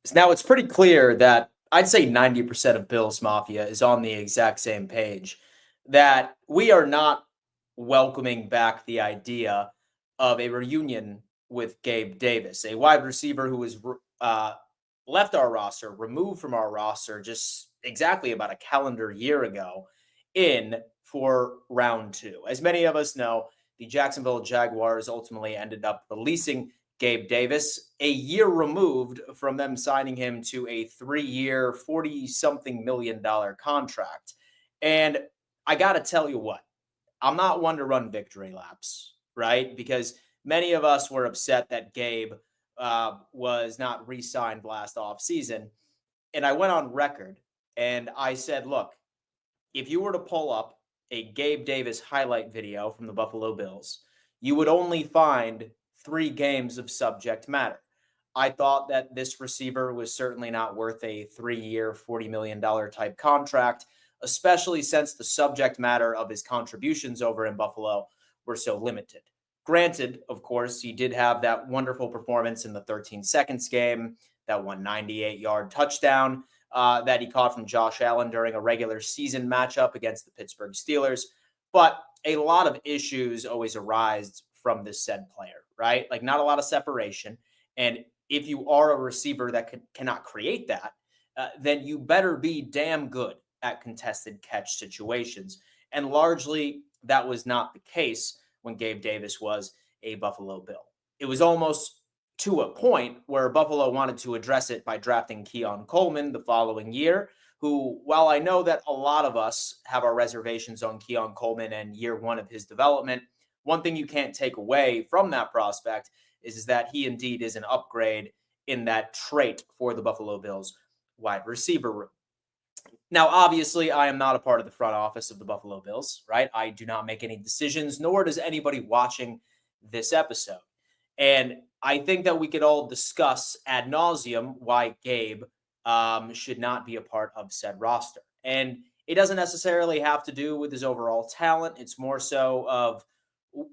So now it's pretty clear that I'd say 90% of Bills Mafia is on the exact same page that we are not welcoming back the idea of a reunion with Gabe Davis, a wide receiver who was left our roster, removed from our roster just exactly about a calendar year ago in for round two. As many of us know, the Jacksonville Jaguars ultimately ended up releasing Gabe Davis, a year removed from them signing him to a 3-year, 40 something $1 million contract. And I got to tell you what, I'm not one to run victory laps, right? Because many of us were upset that Gabe was not re signed last offseason. And I went on record and I said, look, if you were to pull up a Gabe Davis highlight video from the Buffalo Bills, you would only find 3 games of subject matter. I thought that this receiver was certainly not worth a 3-year, $40 million type contract, especially since the subject matter of his contributions over in Buffalo were so limited. Granted, of course, he did have that wonderful performance in the 13 seconds game, that 198-yard touchdown that he caught from Josh Allen during a regular season matchup against the Pittsburgh Steelers. But a lot of issues always arise from this said player, right? Like not a lot of separation. And if you are a receiver that cannot create that, then you better be damn good at contested catch situations. And largely that was not the case when Gabe Davis was a Buffalo Bill. It was almost to a point where Buffalo wanted to address it by drafting Keon Coleman the following year, who, while I know that a lot of us have our reservations on Keon Coleman and year one of his development, one thing you can't take away from that prospect is that he indeed is an upgrade in that trait for the Buffalo Bills wide receiver room. Now, obviously, I am not a part of the front office of the Buffalo Bills, right? I do not make any decisions, nor does anybody watching this episode. And I think that we could all discuss ad nauseum why Gabe should not be a part of said roster. And it doesn't necessarily have to do with his overall talent. It's more so of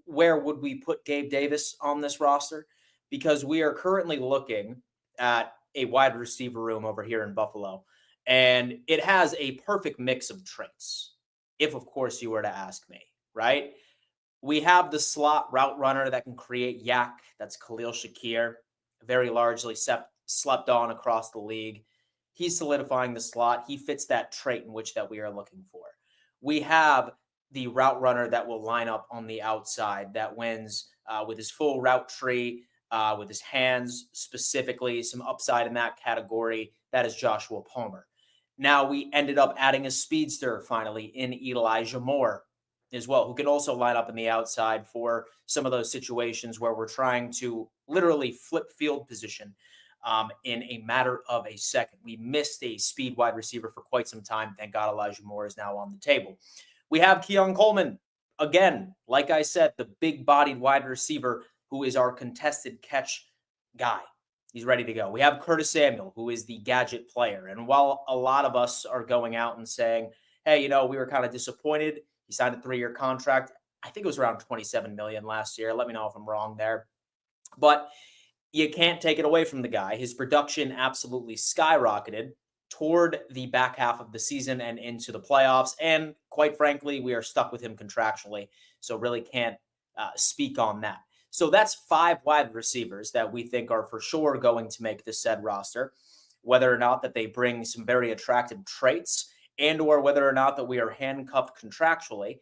where would we put Gabe Davis on this roster? Because we are currently looking at a wide receiver room over here in Buffalo, and it has a perfect mix of traits. If, of course, you were to ask me, right? We have the slot route runner that can create yak. That's Khalil Shakir, very largely slept on across the league. He's solidifying the slot. He fits that trait in which that we are looking for. We have the route runner that will line up on the outside that wins with his full route tree, with his hands specifically, some upside in that category. That is Joshua Palmer. Now we ended up adding a speedster finally in Elijah Moore as well, who can also line up in the outside for some of those situations where we're trying to literally flip field position in a matter of a second. We missed a speed wide receiver for quite some time. Thank God Elijah Moore is now on the table. We have Keon Coleman. Again, like I said, the big-bodied wide receiver who is our contested catch guy. He's ready to go. We have Curtis Samuel, who is the gadget player. And while a lot of us are going out and saying, hey, we were kind of disappointed. He signed a 3-year contract. I think it was around $27 million last year. Let me know if I'm wrong there. But you can't take it away from the guy. His production absolutely skyrocketed toward the back half of the season and into the playoffs. And quite frankly, we are stuck with him contractually. So really can't speak on that. So that's 5 wide receivers that we think are for sure going to make this said roster, whether or not that they bring some very attractive traits and or whether or not that we are handcuffed contractually.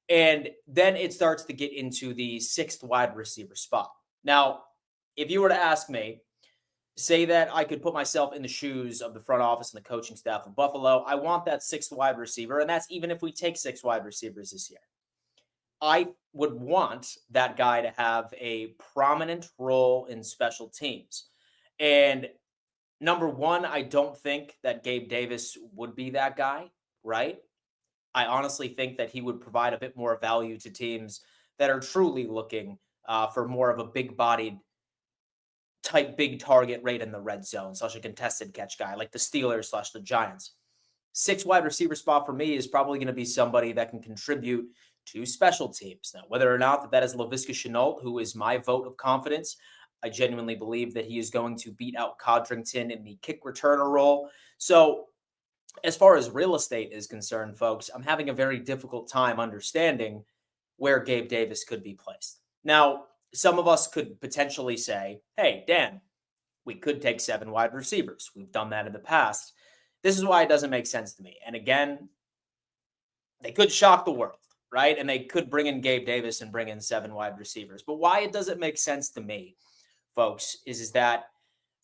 And then it starts to get into the 6th wide receiver spot. Now, if you were to ask me, say that I could put myself in the shoes of the front office and the coaching staff of Buffalo, I want that 6th wide receiver, and that's even if we take 6 wide receivers this year. I would want that guy to have a prominent role in special teams. And number one, I don't think that Gabe Davis would be that guy, right? I honestly think that he would provide a bit more value to teams that are truly looking for more of a big-bodied type big target rate in the red zone, such a contested catch guy like the Steelers / the Giants. 6 wide receiver spot for me is probably going to be somebody that can contribute to special teams. Now, whether or not that is Laviska Shenault, who is my vote of confidence, I genuinely believe that he is going to beat out Codrington in the kick returner role. So, as far as real estate is concerned, folks, I'm having a very difficult time understanding where Gabe Davis could be placed. Now, some of us could potentially say, hey, Dan, we could take 7 wide receivers. We've done that in the past. This is why it doesn't make sense to me. And again, they could shock the world, right? And they could bring in Gabe Davis and bring in 7 wide receivers. But why it doesn't make sense to me, folks, is that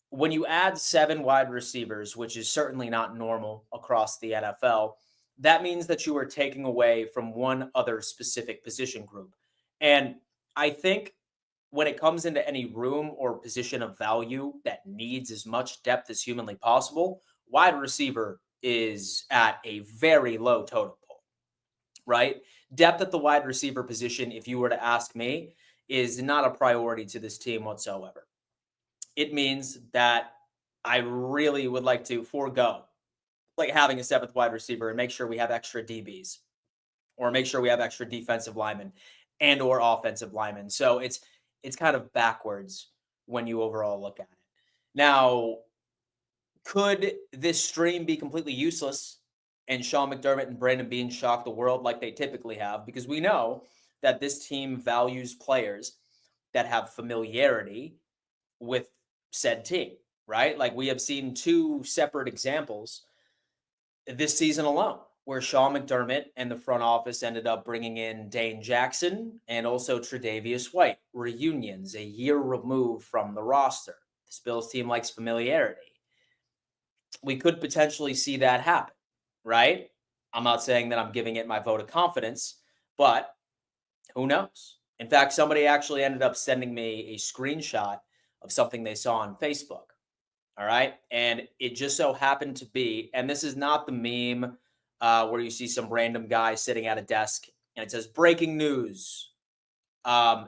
when you add 7 wide receivers, which is certainly not normal across the NFL, that means that you are taking away from one other specific position group. And I think when it comes into any room or position of value that needs as much depth as humanly possible, wide receiver is at a very low totem pole, right? Depth at the wide receiver position, if you were to ask me, is not a priority to this team whatsoever. It means that I really would like to forego like having a 7th wide receiver and make sure we have extra DBs or make sure we have extra defensive linemen and or offensive linemen. So it's kind of backwards when you overall look at it. Now, could this stream be completely useless and Sean McDermott and Brandon Beane shock the world like they typically have? Because we know that this team values players that have familiarity with said team, right? Like we have seen 2 separate examples this season alone where Sean McDermott and the front office ended up bringing in Dane Jackson and also Tre'Davious White, reunions a year removed from the roster. This Bills team likes familiarity. We could potentially see that happen, right? I'm not saying that I'm giving it my vote of confidence, but who knows? In fact, somebody actually ended up sending me a screenshot of something they saw on Facebook. All right. And it just so happened to be, and this is not the meme where you see some random guy sitting at a desk and it says breaking news. So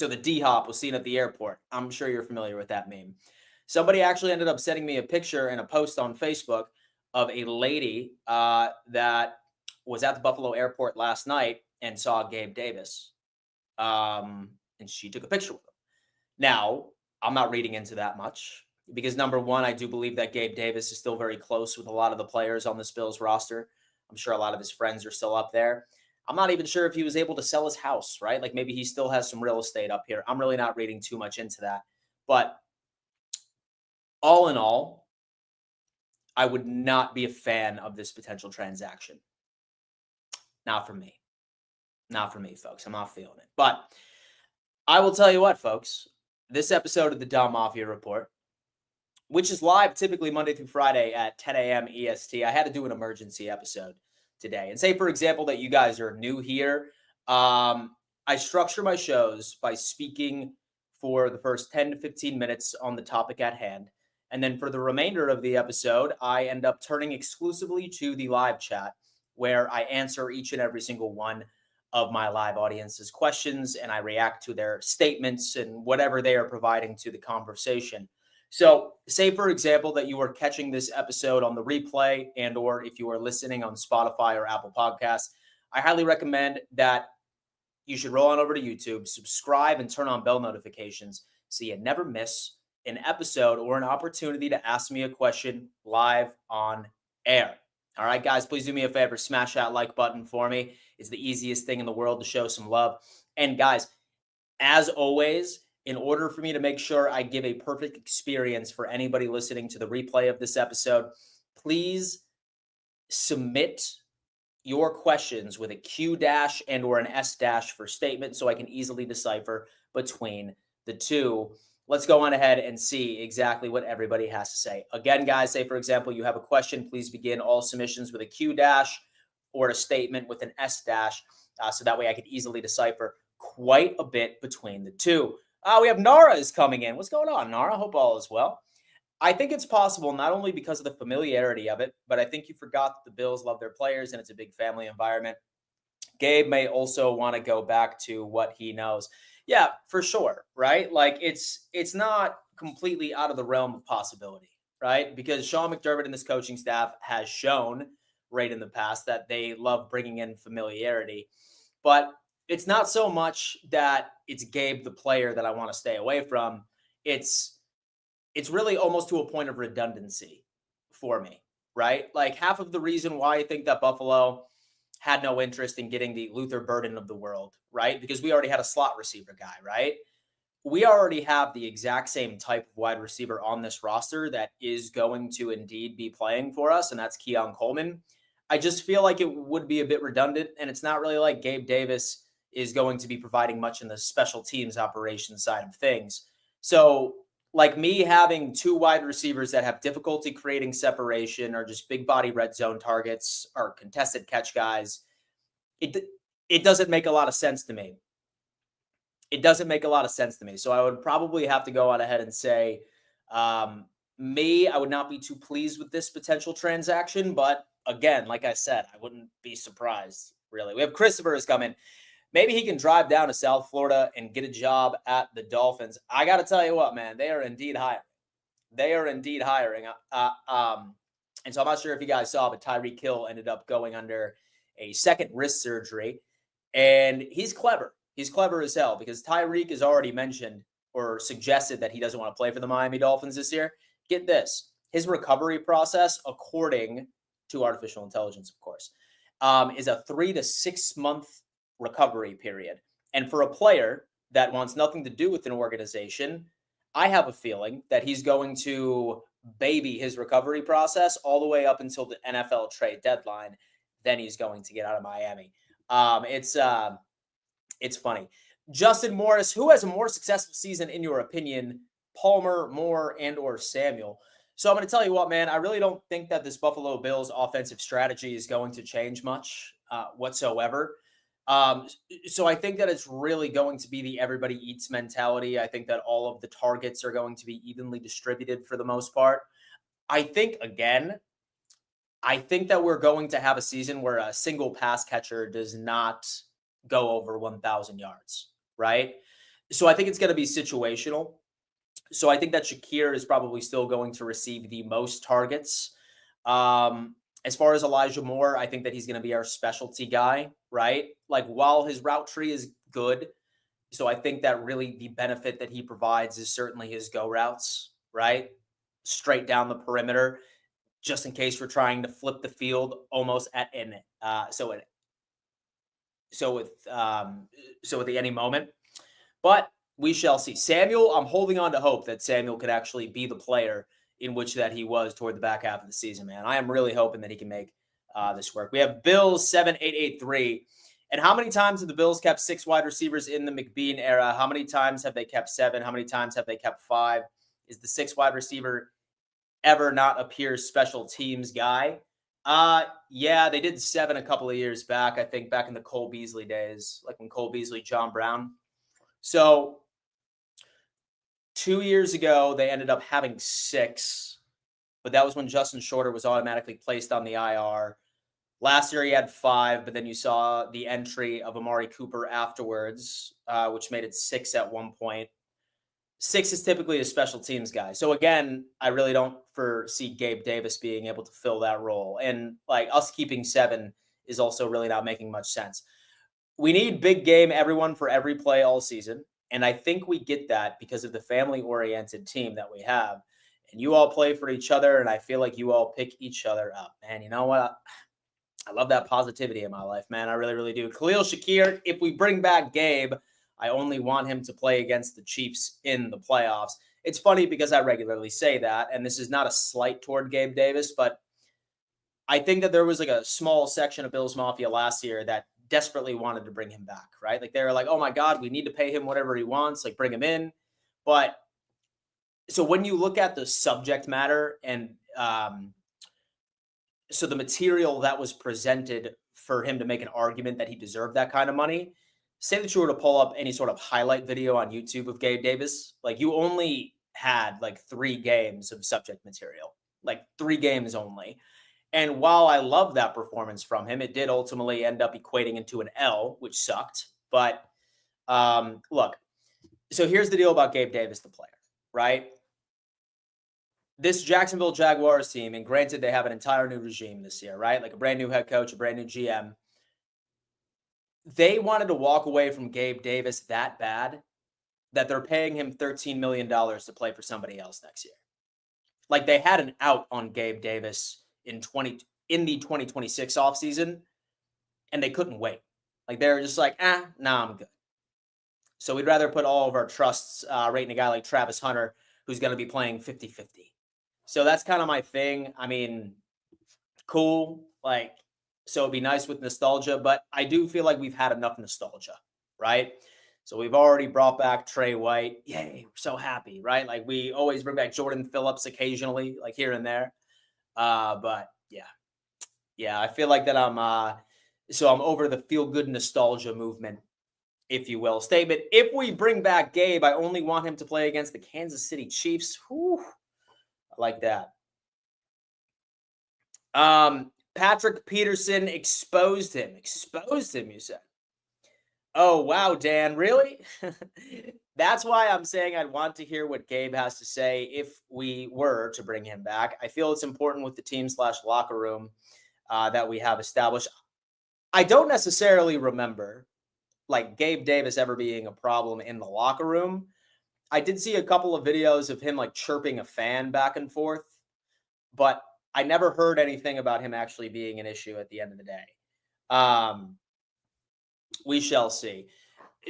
the D-Hop was seen at the airport. I'm sure you're familiar with that meme. Somebody actually ended up sending me a picture and a post on Facebook of a lady that was at the Buffalo airport last night and saw Gabe Davis. And she took a picture with him. Now, I'm not reading into that much because number one, I do believe that Gabe Davis is still very close with a lot of the players on the Bills roster. I'm sure a lot of his friends are still up there. I'm not even sure if he was able to sell his house, right? Like maybe he still has some real estate up here. I'm really not reading too much into that. But all in all, I would not be a fan of this potential transaction. Not for me. Not for me, folks. I'm not feeling it. But I will tell you what, folks. This episode of the Dom Mafia Report, which is live typically Monday through Friday at 10 a.m. EST. I had to do an emergency episode today. And say, for example, that you guys are new here. I structure my shows by speaking for the first 10 to 15 minutes on the topic at hand. And then for the remainder of the episode, I end up turning exclusively to the live chat where I answer each and every single one of my live audience's questions and I react to their statements and whatever they are providing to the conversation. So say, for example, that you are catching this episode on the replay and or if you are listening on Spotify or Apple Podcasts, I highly recommend that you should roll on over to YouTube, subscribe, and turn on bell notifications so you never miss an episode or an opportunity to ask me a question live on air. All right, guys, please do me a favor. Smash that like button for me. It's the easiest thing in the world to show some love. And guys, as always, in order for me to make sure I give a perfect experience for anybody listening to the replay of this episode, please submit your questions with a Q dash and or an S dash for statement so I can easily decipher between the two. Let's go on ahead and see exactly what everybody has to say. Again, guys, say, for example, you have a question, please begin all submissions with a Q dash or a statement with an S dash. So that way I can easily decipher quite a bit between the two. We have Nara is coming in. What's going on, Nara? Hope all is well. I think it's possible, not only because of the familiarity of it, but I think you forgot that the Bills love their players and it's a big family environment. Gabe may also want to go back to what he knows. Yeah, for sure, right? Like it's not completely out of the realm of possibility, right? Because Sean McDermott and this coaching staff has shown right in the past that they love bringing in familiarity. But it's not so much that it's Gabe the player that I want to stay away from. it's really almost to a point of redundancy for me, right? Like half of the reason why I think that Buffalo had no interest in getting the Luther Burden of the world, right? Because we already had a slot receiver guy, right? We already have the exact same type of wide receiver on this roster that is going to indeed be playing for us, and that's Keon Coleman. I just feel like it would be a bit redundant, and it's not really like Gabe Davis is going to be providing much in the special teams operations side of things. So, like me having two wide receivers that have difficulty creating separation or just big body red zone targets or contested catch guys, it it doesn't make a lot of sense to me. It doesn't make a lot of sense to me. So I would probably have to go on ahead and say, um, I would not be too pleased with this potential transaction. But again, like I said, I wouldn't be surprised, really. We have Christopher is coming. Maybe he can drive down to South Florida and get a job at the Dolphins. I got to tell you what, man, they are indeed hiring. They are indeed hiring. And so I'm not sure if you guys saw, but Tyreek Hill ended up going under a second wrist surgery. And he's clever. He's clever as hell because Tyreek has already mentioned or suggested that he doesn't want to play for the Miami Dolphins this year. Get this. His recovery process, according to artificial intelligence, of course, is a 3 to 6 month recovery period. And for a player that wants nothing to do with an organization, I have a feeling that he's going to baby his recovery process all the way up until the NFL trade deadline. Then he's going to get out of Miami. It's funny. Justin Morris, who has a more successful season in your opinion, Palmer, Moore, and or Samuel? So I'm going to tell you what, man, I really don't think that this Buffalo Bills offensive strategy is going to change much whatsoever. So I think that it's really going to be the everybody eats mentality. I think that all of the targets are going to be evenly distributed for the most part. I think that we're going to have a season where a single pass catcher does not go over 1,000 yards, right? So I think it's going to be situational. So I think that Shakir is probably still going to receive the most targets. As far as Elijah Moore, I think that he's going to be our specialty guy, right? Like while his route tree is good, so I think that really the benefit that he provides is certainly his go routes, right? Straight down the perimeter, just in case we're trying to flip the field almost at at any moment. But we shall see. Samuel, I'm holding on to hope that Samuel could actually be the player in which that he was toward the back half of the season, man. I am really hoping that he can make this work. We have Bills 7883. And how many times have the Bills kept 6 wide receivers in the McBeane era? How many times have they kept 7? How many times have they kept 5? Is the 6 wide receiver ever not a pure special teams guy? Yeah, they did 7 a couple of years back. I think back in the Cole Beasley days, like when Cole Beasley, John Brown. So 2 years ago, they ended up having 6, but that was when Justin Shorter was automatically placed on the IR. Last year, he had 5, but then you saw the entry of Amari Cooper afterwards, which made it 6 at one point. 6 is typically a special teams guy. So again, I really don't foresee Gabe Davis being able to fill that role. And like us keeping 7 is also really not making much sense. We need big game everyone for every play all season. And I think we get that because of the family-oriented team that we have. And you all play for each other, and I feel like you all pick each other up. Man, you know what? I love that positivity in my life, man. I really, really do. Khalil Shakir, if we bring back Gabe, I only want him to play against the Chiefs in the playoffs. It's funny because I regularly say that, and this is not a slight toward Gabe Davis, but I think that there was like a small section of Bills Mafia last year that desperately wanted to bring him back, right? Like they were like, oh my God, we need to pay him whatever he wants, like bring him in. But so when you look at the subject matter and so the material that was presented for him to make an argument that he deserved that kind of money, say that you were to pull up any sort of highlight video on YouTube of Gabe Davis, like you only had like 3 games of subject material, like 3 games only. And while I love that performance from him, it did ultimately end up equating into an L, which sucked. But look, so here's the deal about Gabe Davis, the player, right? This Jacksonville Jaguars team, and granted, they have an entire new regime this year, right? Like a brand new head coach, a brand new GM. They wanted to walk away from Gabe Davis that bad that they're paying him $13 million to play for somebody else next year. Like, they had an out on Gabe Davis in the 2026 offseason, and they couldn't wait. Like, they were just like, nah, I'm good. So we'd rather put all of our trusts rating a guy like Travis Hunter, who's going to be playing 50-50. So that's kind of my thing. I mean, cool. Like, so it'd be nice with nostalgia, but I do feel like we've had enough nostalgia, right? So we've already brought back Trey White. Yay, we're so happy, right? Like, we always bring back Jordan Phillips occasionally, like here and there. But yeah, I feel like that I'm over the feel-good nostalgia movement, if you will. Statement: if we bring back Gabe, I only want him to play against the Kansas City Chiefs. Whew, I like that. Patrick Peterson exposed him. Exposed him, you said? Oh, wow, Dan, really? That's why I'm saying I'd want to hear what Gabe has to say if we were to bring him back. I feel it's important with the team/locker room that we have established. I don't necessarily remember like Gabe Davis ever being a problem in the locker room. I did see a couple of videos of him like chirping a fan back and forth, but I never heard anything about him actually being an issue at the end of the day. We shall see.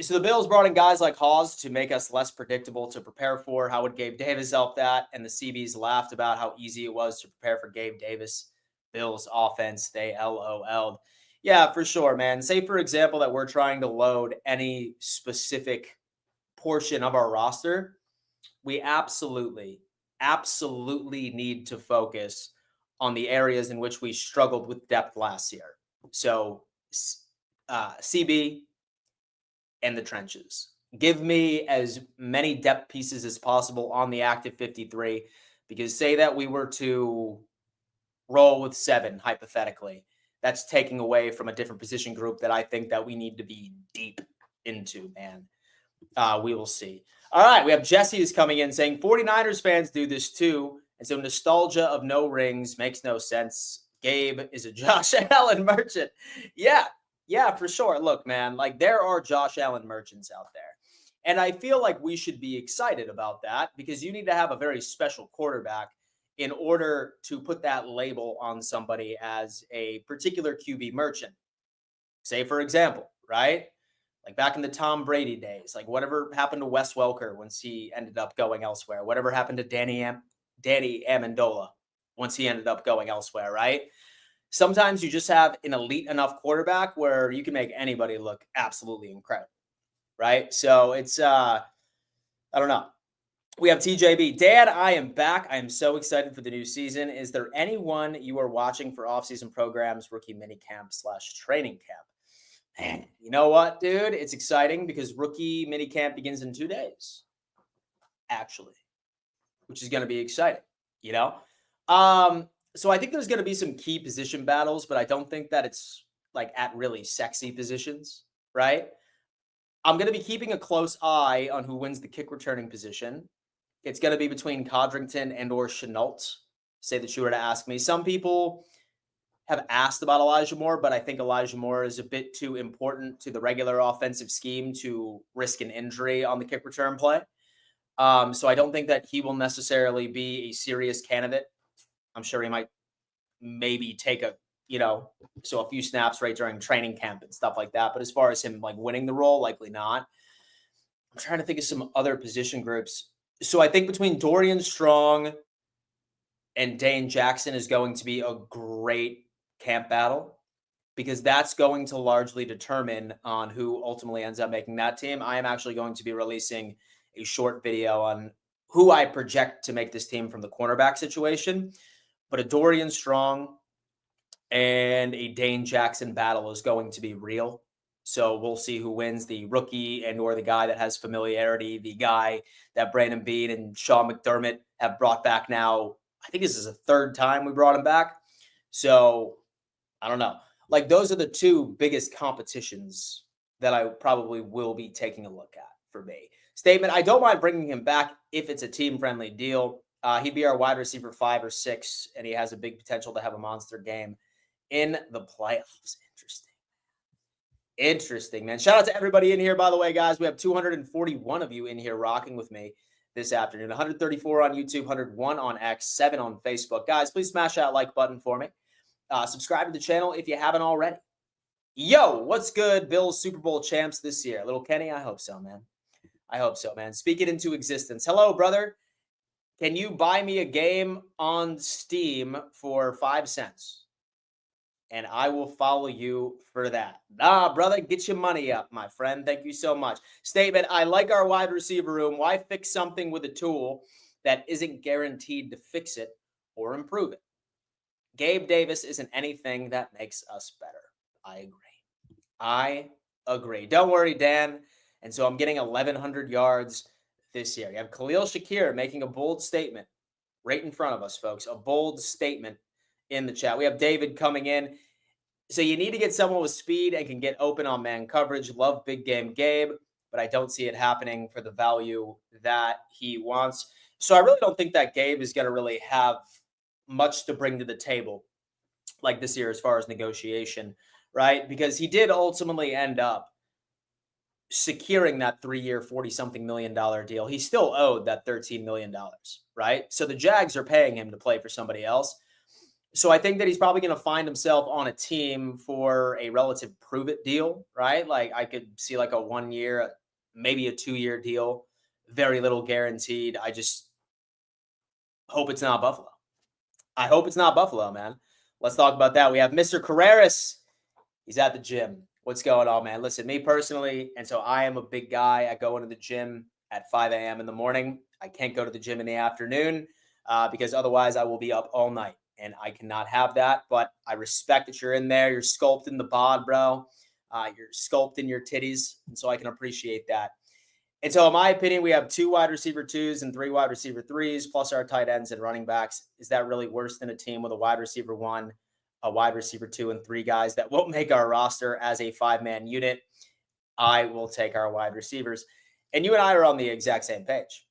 So the Bills brought in guys like Hawes to make us less predictable to prepare for. How would Gabe Davis help that? And the CBs laughed about how easy it was to prepare for Gabe Davis. Bills offense, they LOL'd. Yeah, for sure, man. Say, for example, that we're trying to load any specific portion of our roster. We absolutely need to focus on the areas in which we struggled with depth last year. So CB and the trenches. Give me as many depth pieces as possible on the active 53, because say that we were to roll with 7, hypothetically, that's taking away from a different position group that I think that we need to be deep into, man. We will see. All right, we have Jesse is coming in saying 49ers fans do this too, and so nostalgia of no rings makes no sense. Gabe is a Josh Allen merchant. Yeah, for sure. Look, man, like there are Josh Allen merchants out there. And I feel like we should be excited about that because you need to have a very special quarterback in order to put that label on somebody as a particular QB merchant. Say, for example, right? Like back in the Tom Brady days, like whatever happened to Wes Welker once he ended up going elsewhere, whatever happened to Danny Amendola once he ended up going elsewhere, right? Sometimes you just have an elite enough quarterback where you can make anybody look absolutely incredible, right? So it's, I don't know. We have TJB. Dad, I am back. I am so excited for the new season. Is there anyone you are watching for off-season programs, rookie minicamp/training camp? Man, you know what, dude? It's exciting because rookie minicamp begins in 2 days, actually, which is going to be exciting, you know? So I think there's going to be some key position battles, but I don't think that it's like at really sexy positions, right? I'm going to be keeping a close eye on who wins the kick returning position. It's going to be between Codrington and or Chenault, say that you were to ask me. Some people have asked about Elijah Moore, but I think Elijah Moore is a bit too important to the regular offensive scheme to risk an injury on the kick return play. So I don't think that he will necessarily be a serious candidate. I'm sure he might maybe take a few snaps right during training camp and stuff like that. But as far as him like winning the role, likely not. I'm trying to think of some other position groups. So I think between Dorian Strong and Dane Jackson is going to be a great camp battle because that's going to largely determine on who ultimately ends up making that team. I am actually going to be releasing a short video on who I project to make this team from the cornerback situation. But a Dorian Strong and a Dane Jackson battle is going to be real. So we'll see who wins, the rookie and or the guy that has familiarity, the guy that Brandon Beane and Sean McDermott have brought back now. I think this is the 3rd time we brought him back. So I don't know. Like those are the 2 biggest competitions that I probably will be taking a look at for me. Statement: I don't mind bringing him back if it's a team-friendly deal. He'd be our wide receiver 5 or 6, and he has a big potential to have a monster game in the playoffs. Interesting, man. Shout out to everybody in here, by the way, guys. We have 241 of you in here rocking with me this afternoon. 134 on YouTube, 101 on X, 7 on Facebook. Guys, please smash that like button for me. Subscribe to the channel if you haven't already. Yo, what's good, Bills Super Bowl champs this year? Little Kenny, I hope so, man. I hope so, man. Speak it into existence. Hello, brother. Can you buy me a game on Steam for 5 cents? And I will follow you for that. Nah, brother, get your money up, my friend. Thank you so much. Statement, I like our wide receiver room. Why fix something with a tool that isn't guaranteed to fix it or improve it? Gabe Davis isn't anything that makes us better. I agree. Don't worry, Dan. And so I'm getting 1,100 yards this year. You have Khalil Shakir making a bold statement right in front of us, folks. A bold statement in the chat. We have David coming in. So you need to get someone with speed and can get open on man coverage. Love big game Gabe, but I don't see it happening for the value that he wants. So I really don't think that Gabe is going to really have much to bring to the table like this year as far as negotiation, right? Because he did ultimately end up securing that 3-year, $40-something million deal. He still owed that $13 million, right? So the Jags are paying him to play for somebody else. So I think that he's probably going to find himself on a team for a relative prove-it deal, right? Like I could see like a 1-year, maybe a 2-year deal, very little guaranteed. I just hope it's not Buffalo. I hope it's not Buffalo, man. Let's talk about that. We have Mr. Carreras. He's at the gym. What's going on, man? Listen, me personally, and so I am a big guy. I go into the gym at 5 a.m. in the morning. I can't go to the gym in the afternoon because otherwise I will be up all night, and I cannot have that. But I respect that you're in there. You're sculpting the bod, bro. You're sculpting your titties, and so I can appreciate that. And so in my opinion, we have 2 wide receiver 2s and 3 wide receiver 3s, plus our tight ends and running backs. Is that really worse than a team with a wide receiver 1, a wide receiver 2, and 3 guys that won't make our roster as a 5-man unit? I will take our wide receivers. And you and I are on the exact same page,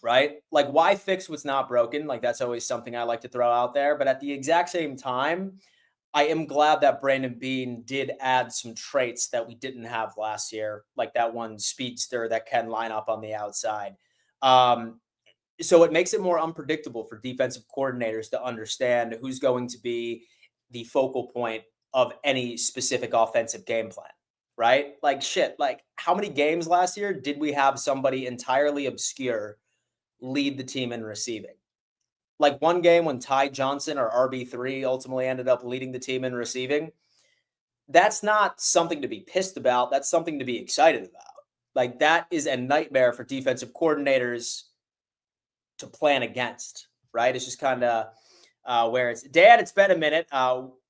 right? Like, why fix what's not broken? Like, that's always something I like to throw out there. But at the exact same time, I am glad that Brandon Beane did add some traits that we didn't have last year, like that one speedster that can line up on the outside. So it makes it more unpredictable for defensive coordinators to understand who's going to be the focal point of any specific offensive game plan, right? Like shit, like how many games last year did we have somebody entirely obscure lead the team in receiving? Like one game when Ty Johnson or RB3 ultimately ended up leading the team in receiving. That's not something to be pissed about. That's something to be excited about. Like that is a nightmare for defensive coordinators to plan against, right? It's just kind of where it's, Dad, it's been a minute.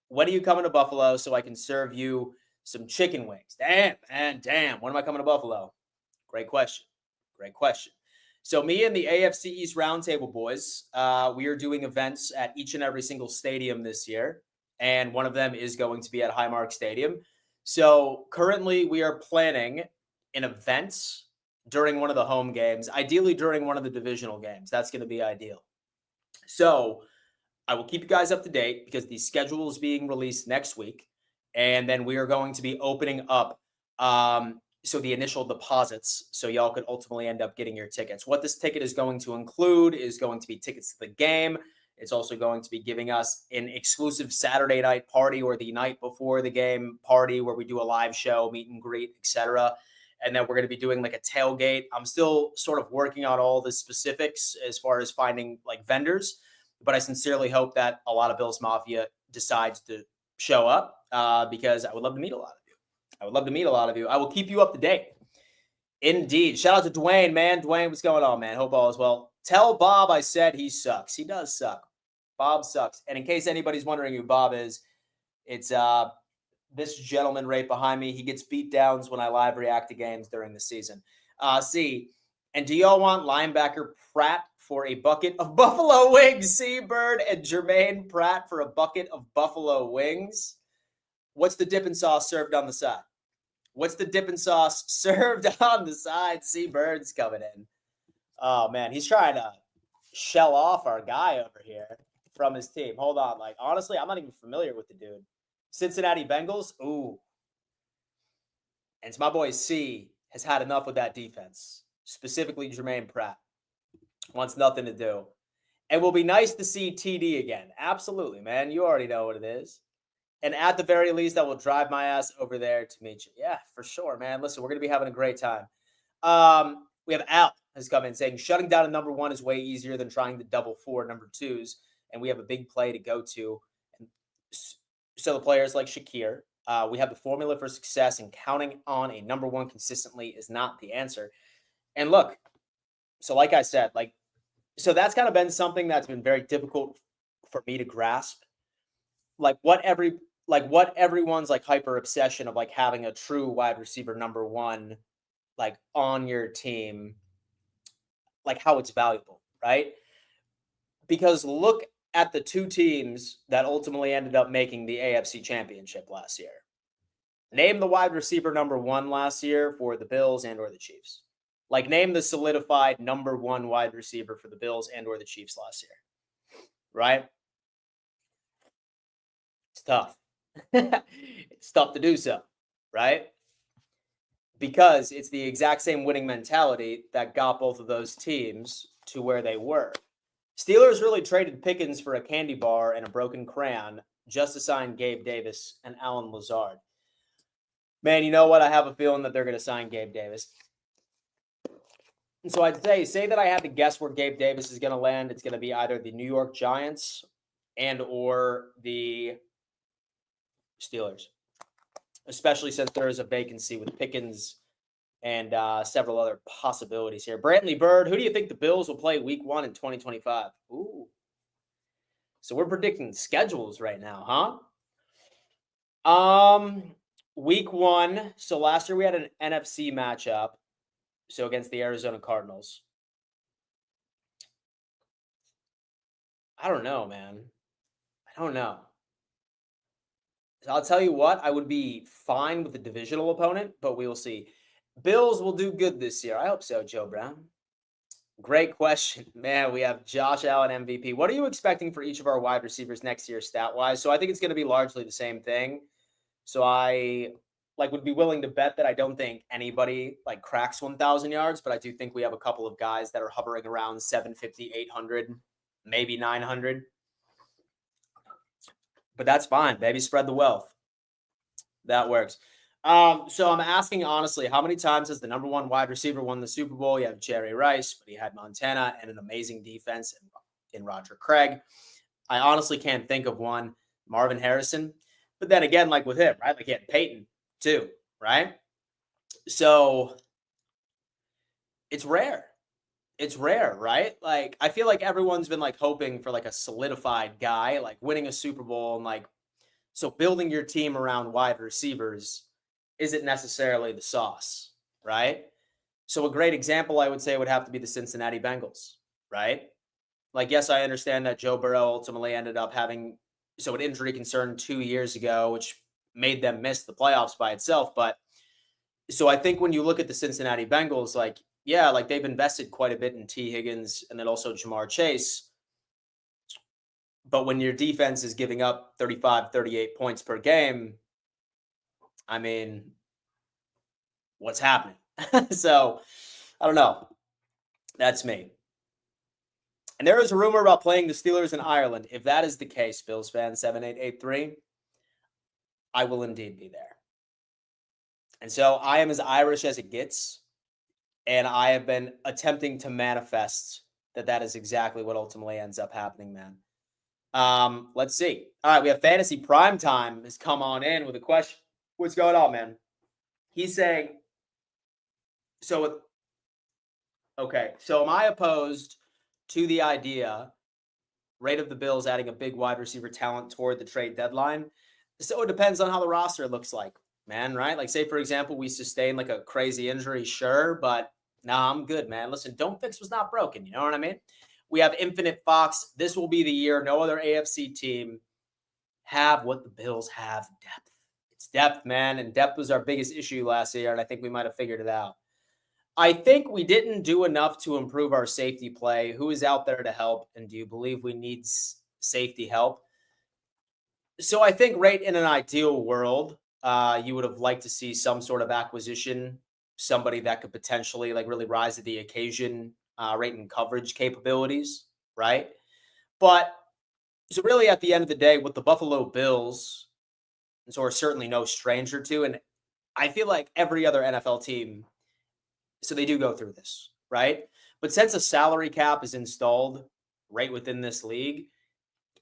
When are you coming to Buffalo so I can serve you some chicken wings? Damn, man, damn. When am I coming to Buffalo? Great question. Great question. So me and the AFC East Roundtable boys, we are doing events at each and every single stadium this year. And one of them is going to be at Highmark Stadium. So currently we are planning an event during one of the home games, ideally during one of the divisional games. That's going to be ideal. So I will keep you guys up to date because the schedule is being released next week. And then we are going to be opening up so the initial deposits, so y'all could ultimately end up getting your tickets. What this ticket is going to include is going to be tickets to the game. It's also going to be giving us an exclusive Saturday night party or the night before the game party where we do a live show, meet and greet, etc. And then we're going to be doing like a tailgate. I'm still sort of working on all the specifics as far as finding like vendors, but I sincerely hope that a lot of Bills Mafia decides to show up because I would love to meet a lot of you. I would love to meet a lot of you. I will keep you up to date. Indeed. Shout out to Dwayne, man. Dwayne, what's going on, man? Hope all is well. Tell Bob I said he sucks. He does suck. Bob sucks. And in case anybody's wondering who Bob is, it's this gentleman right behind me. He gets beat downs when I live react to games during the season. And do y'all want linebacker Pratt for a bucket of Buffalo wings? Seabird and Jermaine Pratt for a bucket of Buffalo wings. What's the dipping sauce served on the side? What's the dipping sauce served on the side? Seabird's coming in. Oh, man. He's trying to shell off our guy over here from his team. Hold on. Like, honestly, I'm not even familiar with the dude. Cincinnati Bengals? Ooh. And my boy C has had enough with that defense, specifically Jermaine Pratt. Wants nothing to do. It will be nice to see TD again. Absolutely, man. You already know what it is. And at the very least, I will drive my ass over there to meet you. Yeah, for sure, man. Listen, we're going to be having a great time. We have Al has come in saying shutting down a number one is way easier than trying to double four number twos. And we have a big play to go to. And so the players like Shakir, we have the formula for success, and counting on a number one consistently is not the answer. And look, so like I said, so that's kind of been something that's been very difficult for me to grasp. What everyone's hyper obsession of having a true wide receiver number one on your team, how it's valuable, right? Because look at the two teams that ultimately ended up making the AFC Championship last year. Name the wide receiver number one last year for the Bills and or the Chiefs. Name the solidified number one wide receiver for the Bills and or the Chiefs last year, right? It's tough. It's tough to do so, right? Because it's the exact same winning mentality that got both of those teams to where they were. Steelers really traded Pickens for a candy bar and a broken crayon just to sign Gabe Davis and Allen Lazard. Man, you know what? I have a feeling that they're going to sign Gabe Davis. And so I'd say that I had to guess where Gabe Davis is going to land. It's going to be either the New York Giants and or the Steelers, especially since there is a vacancy with Pickens and several other possibilities here. Brantley Bird, who do you think the Bills will play week 1 in 2025? Ooh. So we're predicting schedules right now, huh? Week 1. So last year we had an NFC matchup. So against the Arizona Cardinals. I don't know, man. I don't know. So I'll tell you what, I would be fine with the divisional opponent, but we will see. Bills will do good this year. I hope so, Joe Brown. Great question. Man, we have Josh Allen MVP. What are you expecting for each of our wide receivers next year stat-wise? So I think it's going to be largely the same thing. So I would be willing to bet that I don't think anybody cracks 1,000 yards, but I do think we have a couple of guys that are hovering around 750, 800, maybe 900. But that's fine, baby. Spread the wealth. That works. So I'm asking honestly, how many times has the number one wide receiver won the Super Bowl? You have Jerry Rice, but he had Montana and an amazing defense in Roger Craig. I honestly can't think of one. Marvin Harrison. But then again, with him, right? He had Peyton too, right? So it's rare. It's rare, right? I feel like everyone's been hoping for a solidified guy, winning a Super Bowl, and so building your team around wide receivers isn't necessarily the sauce, right? So a great example I would say would have to be the Cincinnati Bengals, right? Yes, I understand that Joe Burrow ultimately ended up having an injury concern 2 years ago, which made them miss the playoffs by itself. But so I think when you look at the Cincinnati Bengals, they've invested quite a bit in T. Higgins and then also Jamar Chase. But when your defense is giving up 35, 38 points per game, I mean, what's happening? So I don't know. That's me. And there is a rumor about playing the Steelers in Ireland. If that is the case, Bills fan 7883, I will indeed be there. And so I am as Irish as it gets. And I have been attempting to manifest that is exactly what ultimately ends up happening, man. Let's see. All right, we have Fantasy Primetime has come on in with a question. What's going on, man? He's saying, so am I opposed to the idea, rate of the Bills adding a big wide receiver talent toward the trade deadline? So it depends on how the roster looks like, man, right? Say, for example, we sustain a crazy injury, sure, but nah, I'm good, man. Listen, don't fix what's not broken. You know what I mean? We have Infinite Fox. This will be the year no other AFC team have what the Bills have, depth. It's depth, man, and depth was our biggest issue last year, and I think we might have figured it out. I think we didn't do enough to improve our safety play. Who is out there to help, and do you believe we need safety help? So I think right in an ideal world, you would have liked to see some sort of acquisition, somebody that could potentially like really rise to the occasion, rate and coverage capabilities, right? But so really at the end of the day, with the Buffalo Bills, and so we're certainly no stranger to, and I feel like every other NFL team, so they do go through this, right? But since a salary cap is installed right within this league,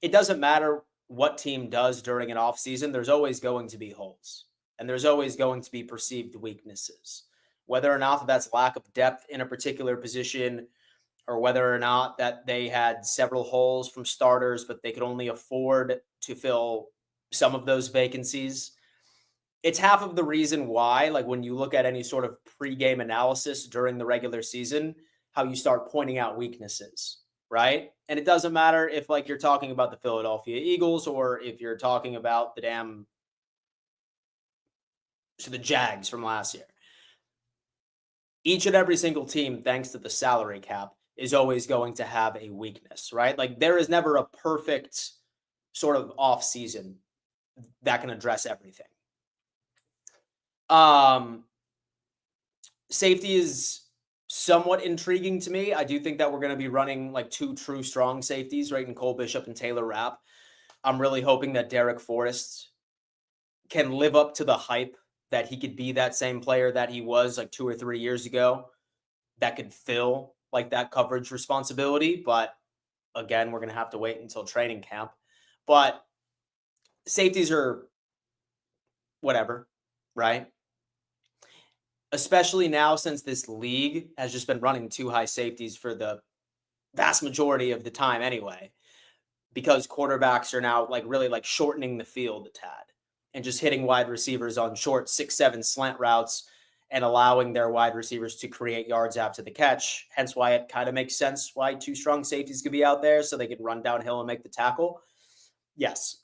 it doesn't matter what team does during an offseason, there's always going to be holes and there's always going to be perceived weaknesses. Whether or not that's lack of depth in a particular position, or whether or not that they had several holes from starters, but they could only afford to fill some of those vacancies. It's half of the reason why, like when you look at any sort of pregame analysis during the regular season, how you start pointing out weaknesses, right? And it doesn't matter if like you're talking about the Philadelphia Eagles or if you're talking about the Jags from last year. Each and every single team, thanks to the salary cap, is always going to have a weakness, right? Like there is never a perfect sort of off season that can address everything. Safety is somewhat intriguing to me. I do think that we're going to be running like two true strong safeties, right? In Cole Bishop and Taylor Rapp. I'm really hoping that Derek Forrest can live up to the hype that he could be that same player that he was like 2 or 3 years ago that could fill like that coverage responsibility. But again, we're going to have to wait until training camp. But safeties are whatever, right? Especially now since this league has just been running two high safeties for the vast majority of the time anyway, because quarterbacks are now like really like shortening the field a tad and just hitting wide receivers on short 6-7 slant routes and allowing their wide receivers to create yards after the catch. Hence why it kind of makes sense why two strong safeties could be out there so they could run downhill and make the tackle. Yes.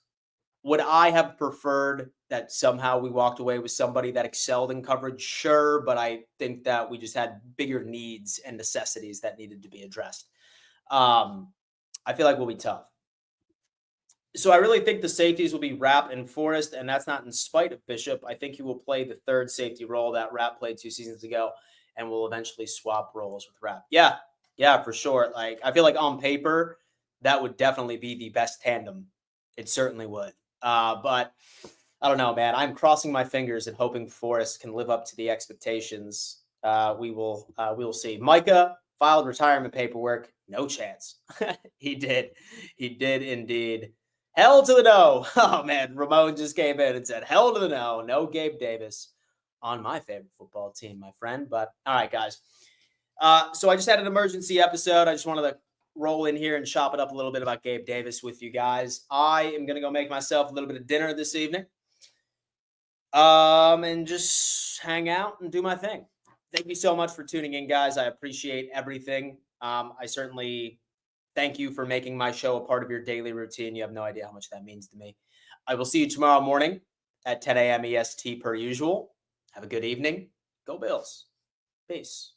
Would I have preferred that somehow we walked away with somebody that excelled in coverage? Sure, but I think that we just had bigger needs and necessities that needed to be addressed. I feel like we'll be tough. So I really think the safeties will be Rapp and Forrest, and that's not in spite of Bishop. I think he will play the third safety role that Rapp played 2 seasons ago, and will eventually swap roles with Rapp. Yeah, for sure. Like I feel like on paper, that would definitely be the best tandem. It certainly would. But I don't know, man. I'm crossing my fingers and hoping Forrest can live up to the expectations. We will see. Micah filed retirement paperwork. No chance. He did indeed. Hell to the no. Oh, man. Ramon just came in and said, hell to the no. No Gabe Davis on my favorite football team, my friend. But all right, guys. So I just had an emergency episode. I just wanted to roll in here and chop it up a little bit about Gabe Davis with you guys. I am going to go make myself a little bit of dinner this evening. And just hang out and do my thing. Thank you so much for tuning in, guys. I appreciate everything. I certainly thank you for making my show a part of your daily routine. You have no idea how much that means to me. I will see you tomorrow morning at 10 a.m. EST per usual. Have a good evening. Go Bills. Peace.